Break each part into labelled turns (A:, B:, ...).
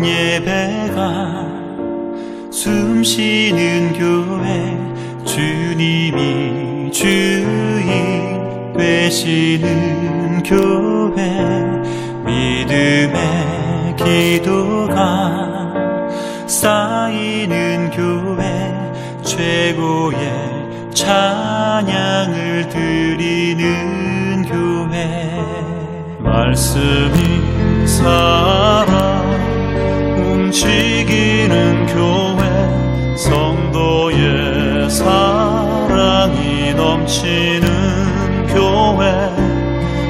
A: 예배가 숨쉬는 교회, 주님이 주인 되시는 교회, 믿음의 기도가 쌓이는 교회, 최고의 찬양을 드리는 교회. 말씀이 살아 움직이는 교회, 성도의 사랑이 넘치는 교회,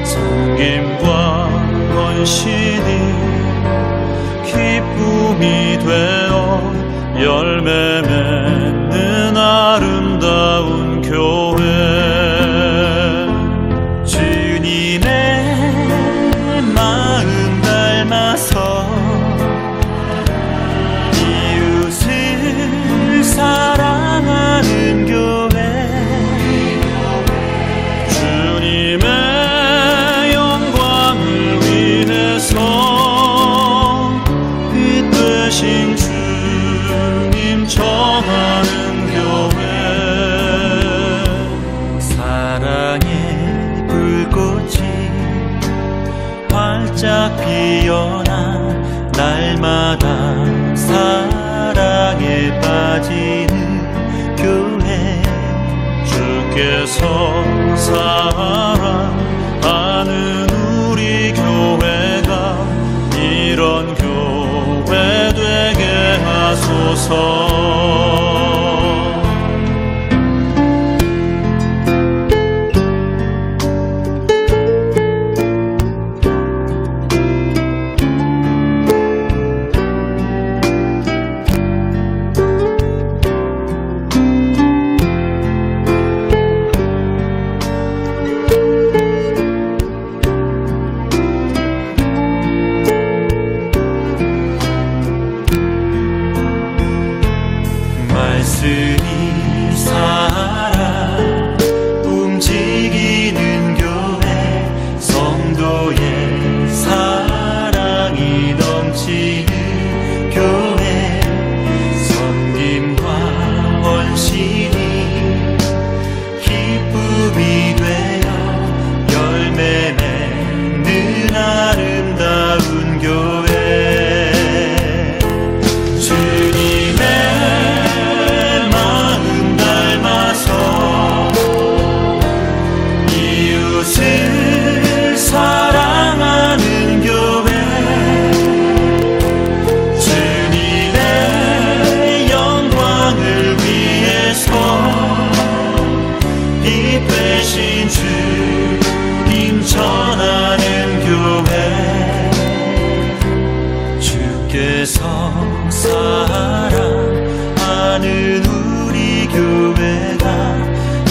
A: 섬김과 헌신이 기쁨이 되어 열매 맺는 아름다운 교회. 주님의 마음 닮아서 이웃을 사랑하는 교회, 주님의 영광을 위해서 빛 되신 주님 전하는 교회. 사랑의 불꽃이 활짝 피어나 날마다 사랑에 빠지는 교회, 주께서 사랑하는 우리 교회가 이런 교회 되게 하소서. 말씀이 살아 움직이는 교회, 성도의 사랑이 넘치는 교회, 섬김과 헌신이 기쁨이 되어 열매 맺는 아름다운 교회. 사랑하는 교회, 주님의 영광을 위해서 빛 되신 주님 전하는 교회, 주께서 사랑하는 우리 교회가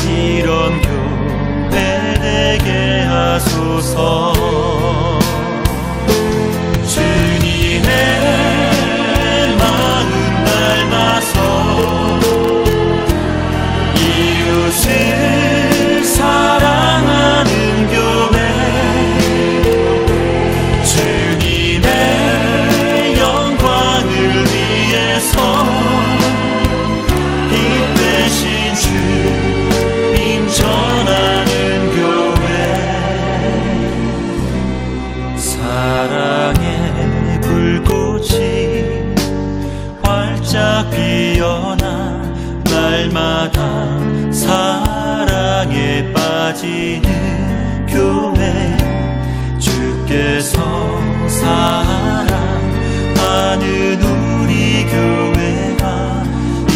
A: 이런 교회 되게 하소서. 주님의 마음 닮아서 이웃을 사랑하는 교회, 주님의 영광을 위해서 빛 되신 주님 전하는 교회. 사랑의 불꽃이 활짝 피어나 날마다 사랑에 빠지는 교회, 주께서 사랑하는 우리 교회가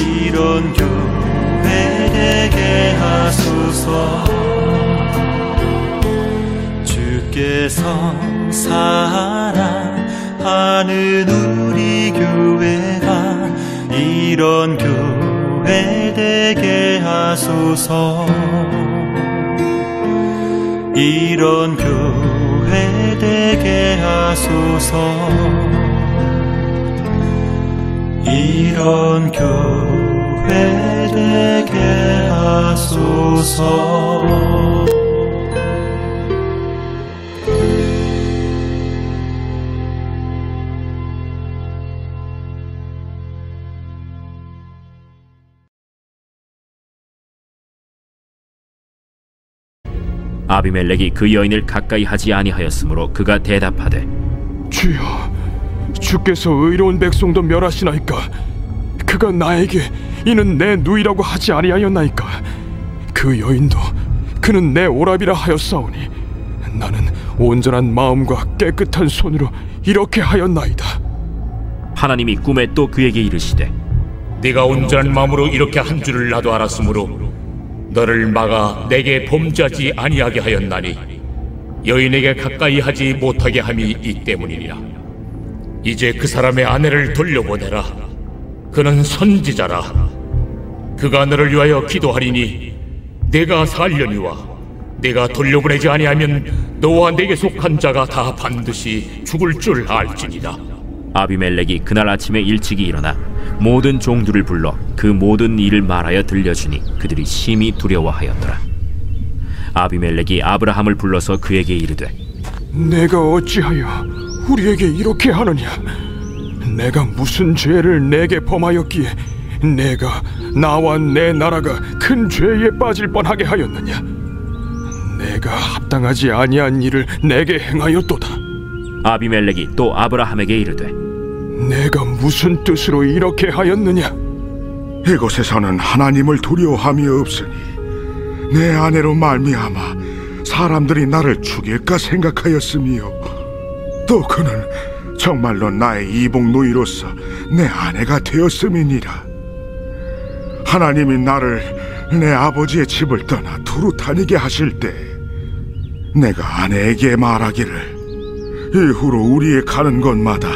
A: 이런 교회 되게 하소서. 주께서 사랑하는 우리 교회가 이런 교회 되게 하소서. 이런 교회 되게 하소서. 이런 교회 되게 하소서.
B: 아비멜렉이 그 여인을 가까이 하지 아니하였으므로 그가 대답하되
C: 주여, 주께서 의로운 백성도 멸하시나이까? 그가 나에게 이는 내 누이라고 하지 아니하였나이까? 그 여인도 그는 내 오라비라 하였사오니 나는 온전한 마음과 깨끗한 손으로 이렇게 하였나이다.
B: 하나님이 꿈에 또 그에게 이르시되
D: 네가 온전한 마음으로 이렇게 한 줄을 나도 알았으므로 너를 막아 내게 범죄하지 아니하게 하였나니 여인에게 가까이 하지 못하게 함이 이 때문이니라. 이제 그 사람의 아내를 돌려보내라. 그는 선지자라. 그가 너를 위하여 기도하리니 내가 살려니와 내가 돌려보내지 아니하면 너와 내게 속한 자가 다 반드시 죽을 줄 알지니라.
B: 아비멜렉이 그날 아침에 일찍이 일어나 모든 종들을 불러 그 모든 일을 말하여 들려주니 그들이 심히 두려워하였더라. 아비멜렉이 아브라함을 불러서 그에게 이르되
C: 내가 어찌하여 우리에게 이렇게 하느냐? 내가 무슨 죄를 내게 범하였기에 내가 나와 내 나라가 큰 죄에 빠질 뻔하게 하였느냐? 내가 합당하지 아니한 일을 내게 행하였도다.
B: 아비멜렉이 또 아브라함에게 이르되
C: 내가 무슨 뜻으로 이렇게 하였느냐?
E: 이곳에서는 하나님을 두려워함이 없으니 내 아내로 말미암아 사람들이 나를 죽일까 생각하였으며 또 그는 정말로 나의 이복 누이로서 내 아내가 되었음이니라. 하나님이 나를 내 아버지의 집을 떠나 두루 다니게 하실 때 내가 아내에게 말하기를 이후로 우리의 가는 곳마다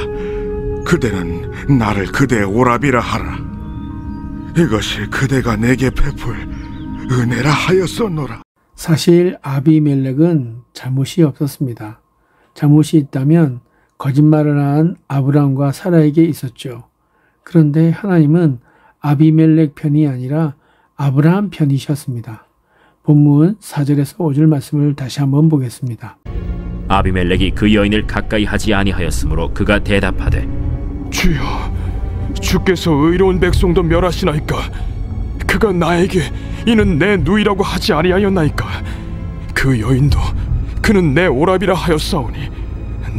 E: 그대는 나를 그대의 오라비라 하라. 이것이 그대가 내게 베풀 은혜라 하였었노라.
F: 사실 아비멜렉은 잘못이 없었습니다. 잘못이 있다면 거짓말을 한 아브라함과 사라에게 있었죠. 그런데 하나님은 아비멜렉 편이 아니라 아브라함 편이셨습니다. 본문 4절에서 5절 말씀을 다시 한번 보겠습니다.
B: 아비멜렉이 그 여인을 가까이 하지 아니하였으므로 그가 대답하되
C: 주여, 주께서 의로운 백성도 멸하시나이까? 그가 나에게 이는 내 누이라고 하지 아니하였나이까? 그 여인도 그는 내 오라비라 하였사오니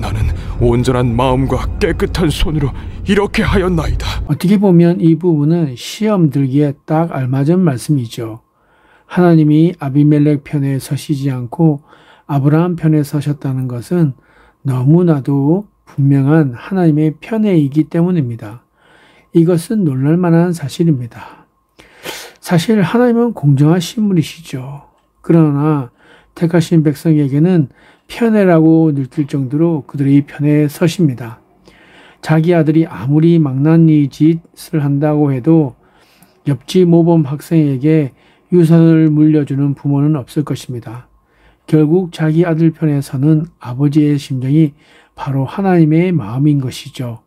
C: 나는 온전한 마음과 깨끗한 손으로 이렇게 하였나이다.
F: 어떻게 보면 이 부분은 시험 들기에 딱 알맞은 말씀이죠. 하나님이 아비멜렉 편에 서시지 않고 아브라함 편에 서셨다는 것은 너무나도 분명한 하나님의 편에이기 때문입니다. 이것은 놀랄만한 사실입니다. 사실 하나님은 공정하신 분이시죠. 그러나 택하신 백성에게는 편애라고 느낄 정도로 그들의 편에 서십니다. 자기 아들이 아무리 망나니 짓을 한다고 해도 옆집 모범 학생에게 유산을 물려주는 부모는 없을 것입니다. 결국 자기 아들 편에 서는 아버지의 심정이 바로 하나님의 마음인 것이죠.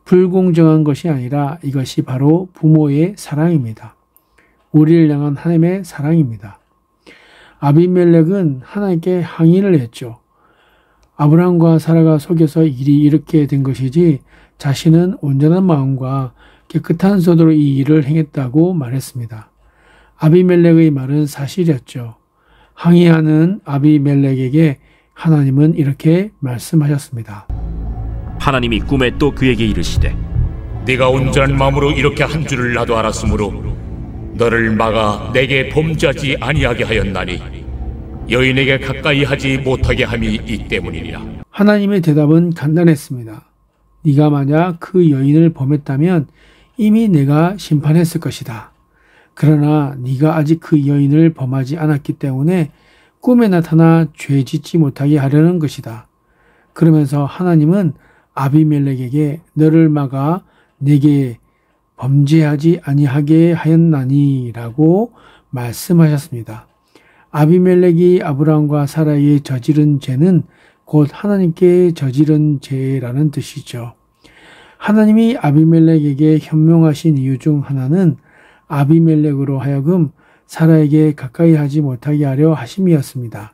F: 불공정한 것이 아니라 이것이 바로 부모의 사랑입니다. 우리를 향한 하나님의 사랑입니다. 아비멜렉은 하나님께 항의를 했죠. 아브라함과 사라가 속여서 일이 이렇게 된 것이지 자신은 온전한 마음과 깨끗한 손으로 이 일을 행했다고 말했습니다. 아비멜렉의 말은 사실이었죠. 항의하는 아비멜렉에게 하나님은 이렇게 말씀하셨습니다.
B: 하나님이 꿈에 또 그에게 이르시되
D: 네가 온전한 마음으로 이렇게 한 줄을 나도 알았으므로 너를 막아 내게 범죄하지 아니하게 하였나니 여인에게 가까이 하지 못하게 함이 이 때문이니라.
F: 하나님의 대답은 간단했습니다. 네가 만약 그 여인을 범했다면 이미 내가 심판했을 것이다. 그러나 네가 아직 그 여인을 범하지 않았기 때문에 꿈에 나타나 죄 짓지 못하게 하려는 것이다. 그러면서 하나님은 아비멜렉에게 너를 막아 내게 범죄하지 아니하게 하였나니 라고 말씀하셨습니다. 아비멜렉이 아브라함과 사라에게 저지른 죄는 곧 하나님께 저지른 죄라는 뜻이죠. 하나님이 아비멜렉에게 현명하신 이유 중 하나는 아비멜렉으로 하여금 사라에게 가까이 하지 못하게 하려 하심이었습니다.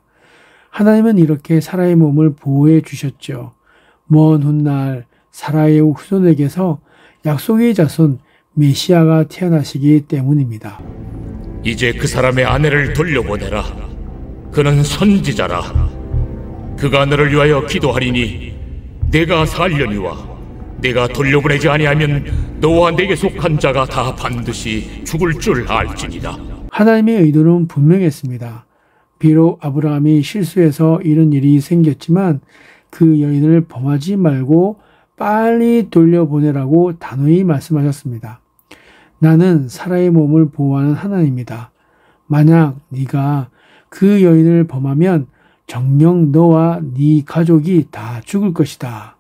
F: 하나님은 이렇게 사라의 몸을 보호해 주셨죠. 먼 훗날 사라의 후손에게서 약속의 자손 메시아가 태어나시기 때문입니다.
D: 이제 그 사람의 아내를 돌려보내라. 그는 선지자라. 그가 너를 위하여 기도하리니 내가 살려니와 내가 돌려보내지 아니하면 너와 내게 속한 자가 다 반드시 죽을 줄 알지니라.
F: 하나님의 의도는 분명했습니다. 비록 아브라함이 실수해서 이런 일이 생겼지만 그 여인을 범하지 말고 빨리 돌려보내라고 단호히 말씀하셨습니다. 나는 사라의 몸을 보호하는 하나님이다. 만약 네가 그 여인을 범하면 정녕 너와 네 가족이 다 죽을 것이다.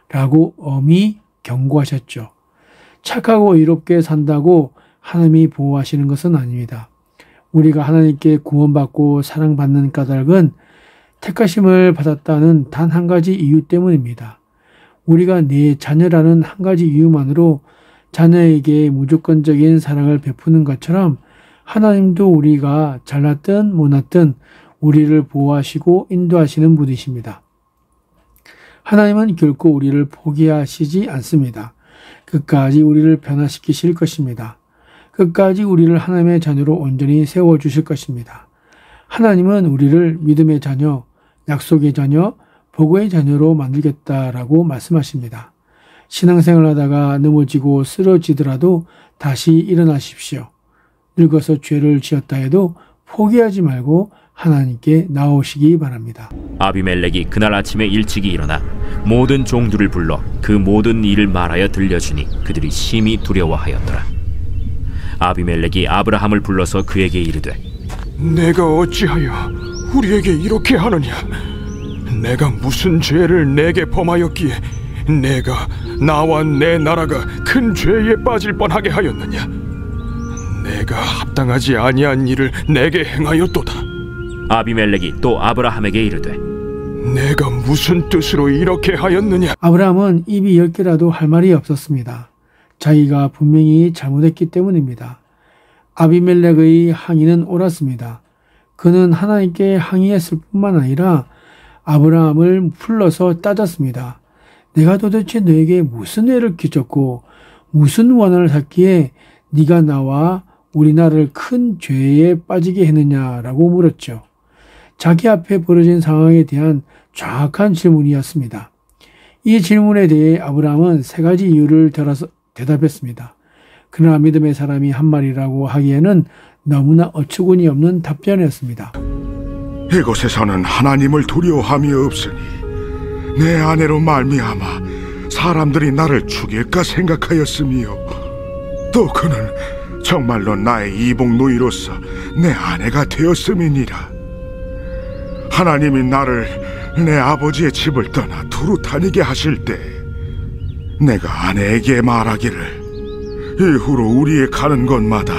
F: 라고 엄히 경고하셨죠. 착하고 의롭게 산다고 하나님이 보호하시는 것은 아닙니다. 우리가 하나님께 구원받고 사랑받는 까닭은 택하심을 받았다는 단 한 가지 이유 때문입니다. 우리가 내 자녀라는 한 가지 이유만으로 자녀에게 무조건적인 사랑을 베푸는 것처럼 하나님도 우리가 잘났든 못났든 우리를 보호하시고 인도하시는 분이십니다. 하나님은 결코 우리를 포기하시지 않습니다. 끝까지 우리를 변화시키실 것입니다. 끝까지 우리를 하나님의 자녀로 온전히 세워주실 것입니다. 하나님은 우리를 믿음의 자녀, 약속의 자녀, 복의 자녀로 만들겠다라고 말씀하십니다. 신앙생활 하다가 넘어지고 쓰러지더라도 다시 일어나십시오. 늙어서 죄를 지었다 해도 포기하지 말고 하나님께 나오시기 바랍니다.
B: 아비멜렉이 그날 아침에 일찍이 일어나 모든 종들을 불러 그 모든 일을 말하여 들려주니 그들이 심히 두려워하였더라. 아비멜렉이 아브라함을 불러서 그에게 이르되
C: 내가 어찌하여 우리에게 이렇게 하느냐? 내가 무슨 죄를 내게 범하였기에 내가 나와 내 나라가 큰 죄에 빠질 뻔하게 하였느냐? 내가 합당하지 아니한 일을 내게 행하였도다.
B: 아비멜렉이 또 아브라함에게 이르되
C: 내가 무슨 뜻으로 이렇게 하였느냐?
F: 아브라함은 입이 10개라도 할 말이 없었습니다. 자기가 분명히 잘못했기 때문입니다. 아비멜렉의 항의는 옳았습니다. 그는 하나님께 항의했을 뿐만 아니라 아브라함을 불러서 따졌습니다. 내가 도대체 너에게 무슨 애를 끼쳤고 무슨 원한을 샀기에 네가 나와 우리 나라를 큰 죄에 빠지게 했느냐라고 물었죠. 자기 앞에 벌어진 상황에 대한 정확한 질문이었습니다. 이 질문에 대해 아브라함은 3가지 이유를 들어서 대답했습니다. 그러나 믿음의 사람이 한 말이라고 하기에는 너무나 어처구니 없는 답변이었습니다.
E: 이곳에서는 하나님을 두려워함이 없으니 내 아내로 말미암아 사람들이 나를 죽일까 생각하였으며 또 그는 정말로 나의 이복 누이로서 내 아내가 되었음이니라. 하나님이 나를 내 아버지의 집을 떠나 두루 다니게 하실 때 내가 아내에게 말하기를 이후로 우리의 가는 곳마다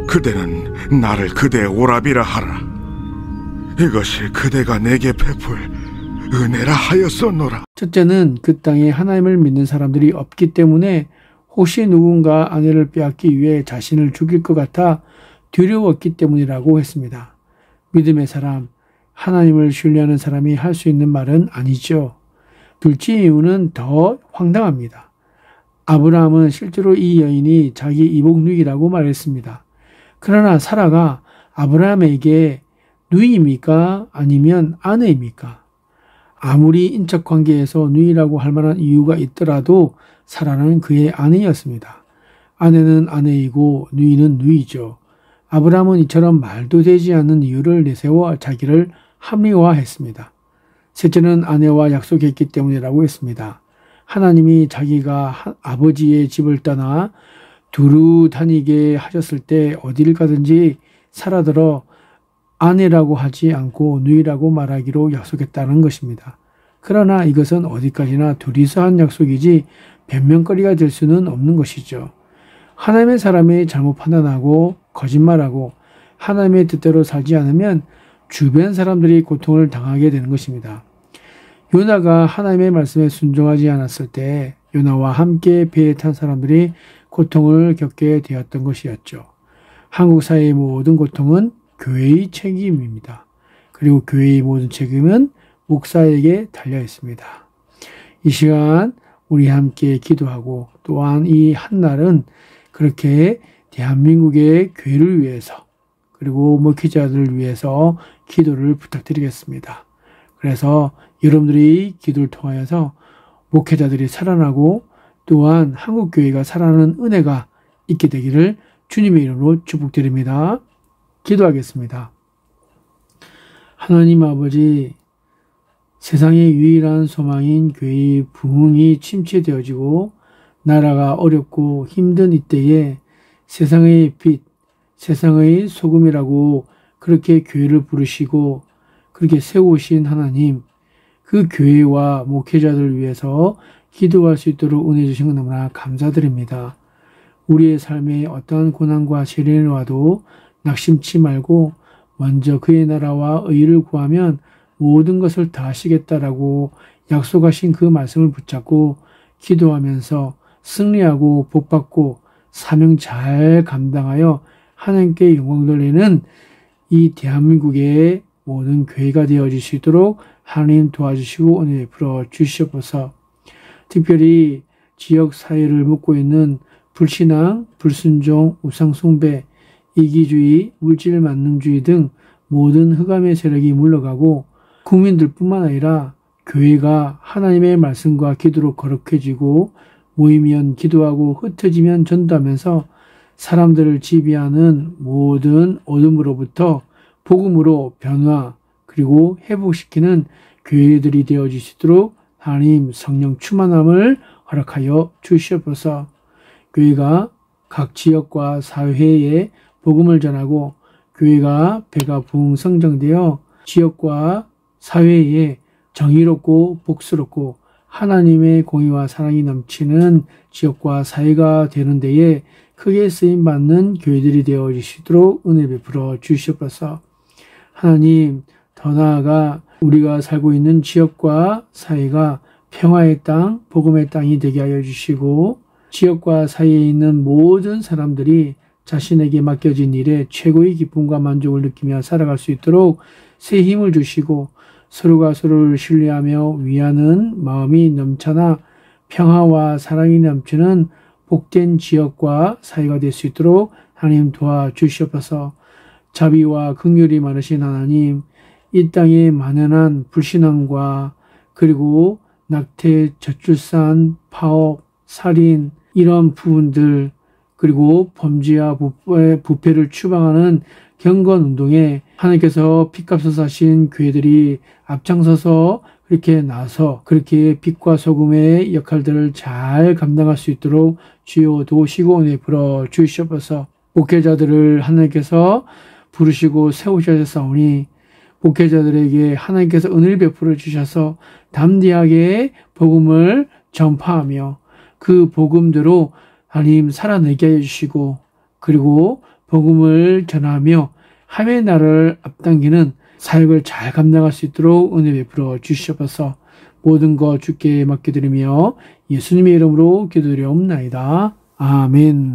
E: 그대는 나를 그대의 오라비라 하라. 이것이 그대가 내게 베풀 은혜라 하였었노라.
F: 첫째는 그 땅에 하나님을 믿는 사람들이 없기 때문에 혹시 누군가 아내를 빼앗기 위해 자신을 죽일 것 같아 두려웠기 때문이라고 했습니다. 믿음의 사람, 하나님을 신뢰하는 사람이 할 수 있는 말은 아니죠. 둘째 이유는 더 황당합니다. 아브라함은 실제로 이 여인이 자기 이복누이라고 말했습니다. 그러나 사라가 아브라함에게 누이입니까? 아니면 아내입니까? 아무리 인적 관계에서 누이라고 할 만한 이유가 있더라도 사라는 그의 아내였습니다. 아내는 아내이고 누이는 누이죠. 아브라함은 이처럼 말도 되지 않는 이유를 내세워 자기를 합리화했습니다. 셋째는 아내와 약속했기 때문이라고 했습니다. 하나님이 자기가 아버지의 집을 떠나 두루 다니게 하셨을 때 어디를 가든지 사라들어 아내라고 하지 않고 누이라고 말하기로 약속했다는 것입니다. 그러나 이것은 어디까지나 둘이서 한 약속이지 변명거리가 될 수는 없는 것이죠. 하나님의 사람이 잘못 판단하고 거짓말하고 하나님의 뜻대로 살지 않으면 주변 사람들이 고통을 당하게 되는 것입니다. 요나가 하나님의 말씀에 순종하지 않았을 때 요나와 함께 배에 탄 사람들이 고통을 겪게 되었던 것이었죠. 한국 사회의 모든 고통은 교회의 책임입니다. 그리고 교회의 모든 책임은 목사에게 달려 있습니다. 이 시간 우리 함께 기도하고 또한 이 한날은 그렇게 대한민국의 교회를 위해서 그리고 목회자들을 위해서 기도를 부탁드리겠습니다. 그래서 여러분들이 기도를 통하여서 목회자들이 살아나고 또한 한국교회가 살아나는 은혜가 있게 되기를 주님의 이름으로 축복드립니다. 기도하겠습니다. 하나님 아버지, 세상의 유일한 소망인 교회의 부흥이 침체되어지고 나라가 어렵고 힘든 이때에 세상의 빛, 세상의 소금이라고 그렇게 교회를 부르시고 그렇게 세우신 하나님, 그 교회와 목회자들을 위해서 기도할 수 있도록 은혜 주신 것 너무나 감사드립니다. 우리의 삶에 어떠한 고난과 시련이 와도 낙심치 말고 먼저 그의 나라와 의를 구하면 모든 것을 다 하시겠다라고 약속하신 그 말씀을 붙잡고 기도하면서 승리하고 복받고 사명 잘 감당하여 하나님께 영광 돌리는 이 대한민국의 모든 교회가 되어질 수 있도록 하나님 도와주시고 은혜 베풀어 주시옵소서. 특별히 지역 사회를 묶고 있는 불신앙, 불순종, 우상숭배, 이기주의, 물질 만능주의 등 모든 흑암의 세력이 물러가고 국민들뿐만 아니라 교회가 하나님의 말씀과 기도로 거룩해지고 모이면 기도하고 흩어지면 전도하면서 사람들을 지배하는 모든 어둠으로부터 복음으로 변화 그리고 회복시키는 교회들이 되어질 수 있도록 하나님 성령 충만함을 허락하여 주시옵소서. 교회가 각 지역과 사회에 복음을 전하고 교회가 배가 부흥 성장되어 지역과 사회에 정의롭고 복스럽고 하나님의 공의와 사랑이 넘치는 지역과 사회가 되는 데에 크게 쓰임받는 교회들이 되어질 수 있도록 은혜 베풀어 주시옵소서. 하나님, 더 나아가 우리가 살고 있는 지역과 사회가 평화의 땅, 복음의 땅이 되게 하여 주시고 지역과 사회에 있는 모든 사람들이 자신에게 맡겨진 일에 최고의 기쁨과 만족을 느끼며 살아갈 수 있도록 새 힘을 주시고 서로가 서로를 신뢰하며 위하는 마음이 넘쳐나 평화와 사랑이 넘치는 복된 지역과 사회가 될 수 있도록 하나님 도와주시옵소서. 자비와 긍휼이 많으신 하나님, 이 땅에 만연한 불신앙과 그리고 낙태, 저출산, 파업, 살인 이런 부분들 그리고 범죄와 부패를 추방하는 경건운동에 하나님께서 피값을 사신 교회들이 앞장서서 그렇게 나서 그렇게 빛과 소금의 역할들을 잘 감당할 수 있도록 주여 도우시고 은혜 베풀어 주시옵소서. 목회자들을 하나님께서 부르시고 세우셨사오니 목회자들에게 하나님께서 은혜를 베풀어 주셔서 담대하게 복음을 전파하며 그 복음대로 하나님 살아내게 해주시고 그리고 복음을 전하며 하나님의 나라를 앞당기는 사역을 잘 감당할 수 있도록 은혜 베풀어 주시옵소서. 모든 것 주께 맡겨드리며 예수님의 이름으로 기도드리옵나이다. 아멘.